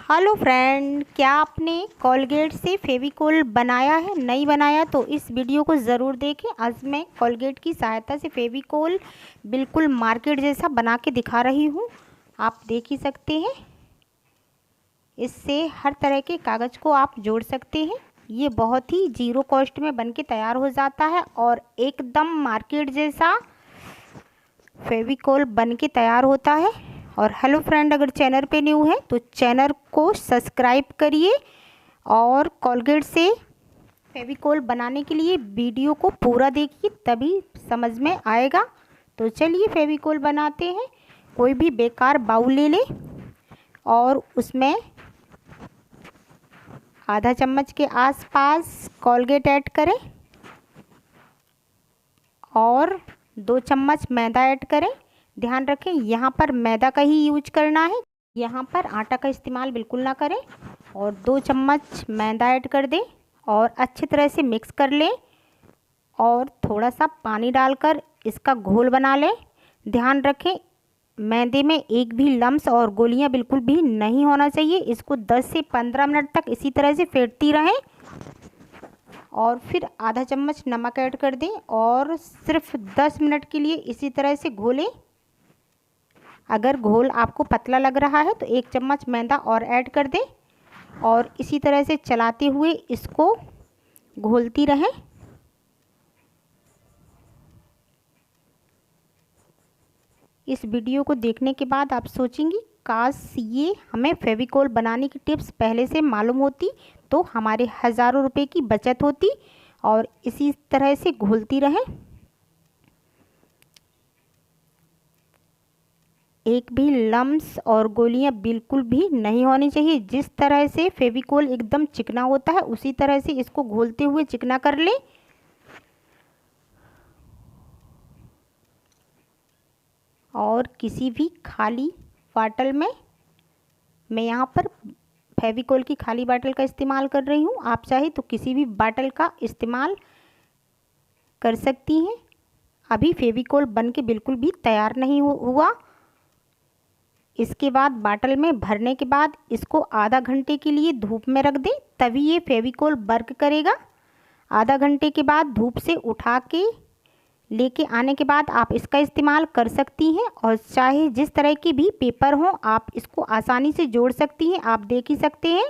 Hello friend, क्या आपने Colgate से फेविकोल बनाया है? नहीं बनाया तो इस वीडियो को ज़रूर देखें। आज मैं कोलगेट की सहायता से फेविकोल बिल्कुल मार्केट जैसा बना के दिखा रही हूँ। आप देख ही सकते हैं, इससे हर तरह के कागज़ को आप जोड़ सकते हैं। ये बहुत ही ज़ीरो कॉस्ट में बन के तैयार हो जाता है और एकदम मार्केट जैसा फेविकोल बन के तैयार होता है। और हेलो फ्रेंड, अगर चैनल पे न्यू है तो चैनल को सब्सक्राइब करिए और कोलगेट से फेविकोल बनाने के लिए वीडियो को पूरा देखिए, तभी समझ में आएगा। तो चलिए फेविकोल बनाते हैं। कोई भी बेकार बाउल ले लें और उसमें आधा चम्मच के आसपास कोलगेट ऐड करें और 2 चम्मच मैदा ऐड करें। ध्यान रखें, यहाँ पर मैदा का ही यूज करना है, यहाँ पर आटा का इस्तेमाल बिल्कुल ना करें। और 2 चम्मच मैदा ऐड कर दें और अच्छी तरह से मिक्स कर लें और थोड़ा सा पानी डालकर इसका घोल बना लें। ध्यान रखें, मैदे में एक भी लम्स और गोलियां बिल्कुल भी नहीं होना चाहिए। इसको 10 से 15 मिनट तक इसी तरह से फेंटती रहें और फिर आधा चम्मच नमक ऐड कर दें और सिर्फ 10 मिनट के लिए इसी तरह से घोलें। अगर घोल आपको पतला लग रहा है तो 1 चम्मच मैदा और ऐड कर दें और इसी तरह से चलाते हुए इसको घोलती रहें। इस वीडियो को देखने के बाद आप सोचेंगी, काश ये हमें फेविकोल बनाने की टिप्स पहले से मालूम होती तो हमारे हज़ारों रुपए की बचत होती। और इसी तरह से घोलती रहें। एक भी लम्स और गोलियां बिल्कुल भी नहीं होनी चाहिए। जिस तरह से फेविकोल एकदम चिकना होता है उसी तरह से इसको घोलते हुए चिकना कर लें। और किसी भी खाली बाटल में, मैं यहाँ पर फेविकोल की खाली बाटल का इस्तेमाल कर रही हूँ, आप चाहे तो किसी भी बाटल का इस्तेमाल कर सकती हैं। अभी फेविकोल बन के बिल्कुल भी तैयार नहीं हुआ। इसके बाद बाटल में भरने के बाद इसको आधा घंटे के लिए धूप में रख दें, तभी ये फेविकोल वर्क करेगा। आधा घंटे के बाद धूप से उठा के लेके आने के बाद आप इसका इस्तेमाल कर सकती हैं और चाहे जिस तरह की भी पेपर हो आप इसको आसानी से जोड़ सकती हैं। आप देख ही सकते हैं,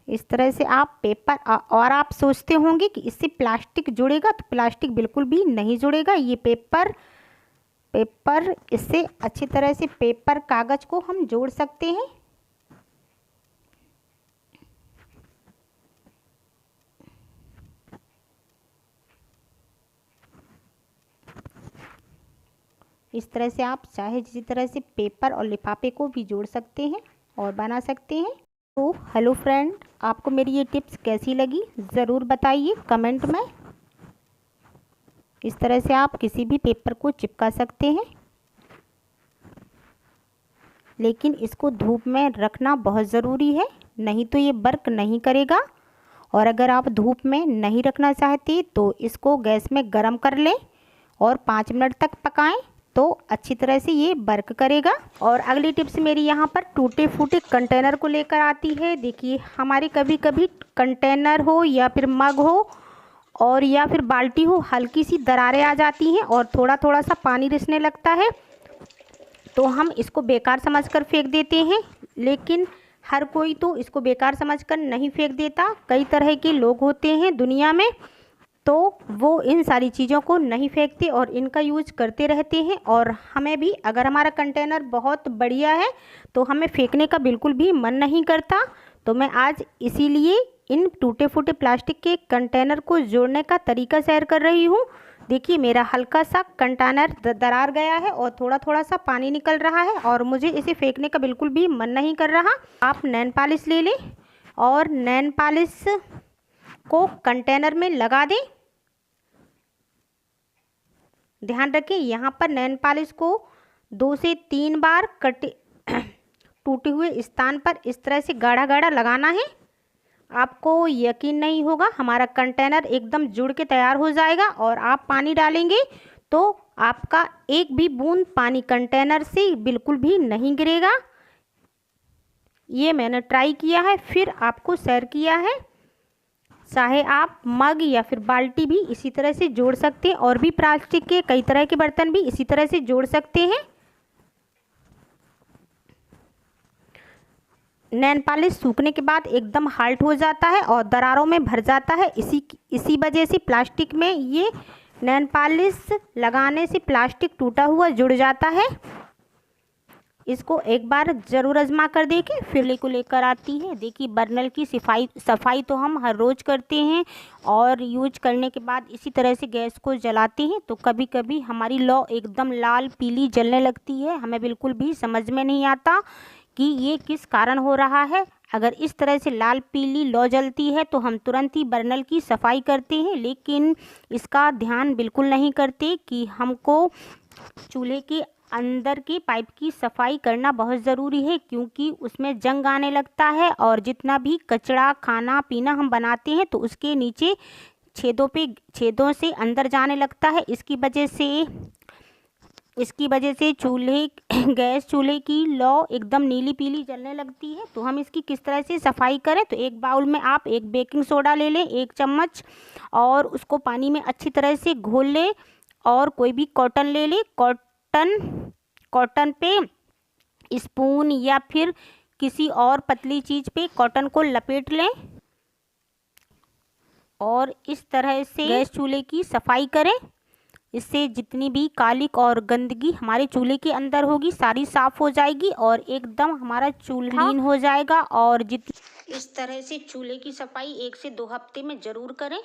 इस तरह से आप पेपर। और आप सोचते होंगे कि इससे प्लास्टिक जुड़ेगा, तो प्लास्टिक बिल्कुल भी नहीं जुड़ेगा। ये पेपर इससे अच्छी तरह से पेपर कागज को हम जोड़ सकते हैं। इस तरह से आप चाहे जिस तरह से पेपर और लिफाफे को भी जोड़ सकते हैं और बना सकते हैं। तो हेलो फ्रेंड, आपको मेरी ये टिप्स कैसी लगी ज़रूर बताइए कमेंट में। इस तरह से आप किसी भी पेपर को चिपका सकते हैं, लेकिन इसको धूप में रखना बहुत ज़रूरी है, नहीं तो ये वर्क नहीं करेगा। और अगर आप धूप में नहीं रखना चाहते तो इसको गैस में गर्म कर लें और 5 मिनट तक पकाएं, तो अच्छी तरह से ये वर्क करेगा। और अगली टिप्स मेरी यहाँ पर टूटे फूटे कंटेनर को लेकर आती है। देखिए, हमारे कभी कभी कंटेनर हो या फिर मग हो और या फिर बाल्टी हो, हल्की सी दरारें आ जाती हैं और थोड़ा थोड़ा सा पानी रिसने लगता है, तो हम इसको बेकार समझकर फेंक देते हैं। लेकिन हर कोई तो इसको बेकार समझकर नहीं फेंक देता। कई तरह के लोग होते हैं दुनिया में, तो वो इन सारी चीज़ों को नहीं फेंकते और इनका यूज करते रहते हैं। और हमें भी, अगर हमारा कंटेनर बहुत बढ़िया है तो हमें फेंकने का बिल्कुल भी मन नहीं करता। तो मैं आज इसीलिए इन टूटे फूटे प्लास्टिक के कंटेनर को जोड़ने का तरीका शेयर कर रही हूँ। देखिए, मेरा हल्का सा कंटेनर दरार गया है और थोड़ा थोड़ा सा पानी निकल रहा है और मुझे इसे फेंकने का बिल्कुल भी मन नहीं कर रहा। आप नेल पॉलिश ले लें और नेल पॉलिश को कंटेनर में लगा दें। ध्यान रखें, यहाँ पर नेल पॉलिश को 2 से 3 बार टूटे हुए स्थान पर इस तरह से गाढ़ा गाढ़ा लगाना है। आपको यकीन नहीं होगा, हमारा कंटेनर एकदम जुड़ के तैयार हो जाएगा और आप पानी डालेंगे तो आपका एक भी बूंद पानी कंटेनर से बिल्कुल भी नहीं गिरेगा। ये मैंने ट्राई किया है, फिर आपको शेयर किया है। चाहे आप मग या फिर बाल्टी भी इसी तरह से जोड़ सकते हैं, और भी प्लास्टिक के कई तरह के बर्तन भी इसी तरह से जोड़ सकते हैं। नेल पॉलिश सूखने के बाद एकदम हार्ड हो जाता है और दरारों में भर जाता है। इसी वजह से प्लास्टिक में ये नेल पॉलिश लगाने से प्लास्टिक टूटा हुआ जुड़ जाता है। इसको एक बार ज़रूर आजमा कर देखें। फिर को लेकर आती है। देखिए, बर्नल की सफाई तो हम हर रोज़ करते हैं और यूज करने के बाद इसी तरह से गैस को जलाते हैं, तो कभी कभी हमारी लौ एकदम लाल पीली जलने लगती है। हमें बिल्कुल भी समझ में नहीं आता कि ये किस कारण हो रहा है। अगर इस तरह से लाल पीली लौ जलती है तो हम तुरंत ही बर्नल की सफाई करते हैं, लेकिन इसका ध्यान बिल्कुल नहीं करते कि हमको चूल्हे के अंदर की पाइप की सफाई करना बहुत ज़रूरी है, क्योंकि उसमें जंग आने लगता है और जितना भी कचरा खाना पीना हम बनाते हैं तो उसके नीचे छेदों से अंदर जाने लगता है। इसकी वजह से गैस चूल्हे की लौ एकदम नीली पीली जलने लगती है। तो हम इसकी किस तरह से सफाई करें, तो एक बाउल में आप एक बेकिंग सोडा ले लें 1 चम्मच, और उसको पानी में अच्छी तरह से घोल लें, और कोई भी कॉटन ले लें। कॉटन पे स्पून या फिर किसी और पतली चीज़ पे कॉटन को लपेट लें और इस तरह से गैस चूल्हे की सफाई करें। इससे जितनी भी कालिक और गंदगी हमारे चूल्हे के अंदर होगी सारी साफ़ हो जाएगी और एकदम हमारा चूल्हा क्लीन हो जाएगा। और इस तरह से चूल्हे की सफाई 1 से 2 हफ्ते में ज़रूर करें।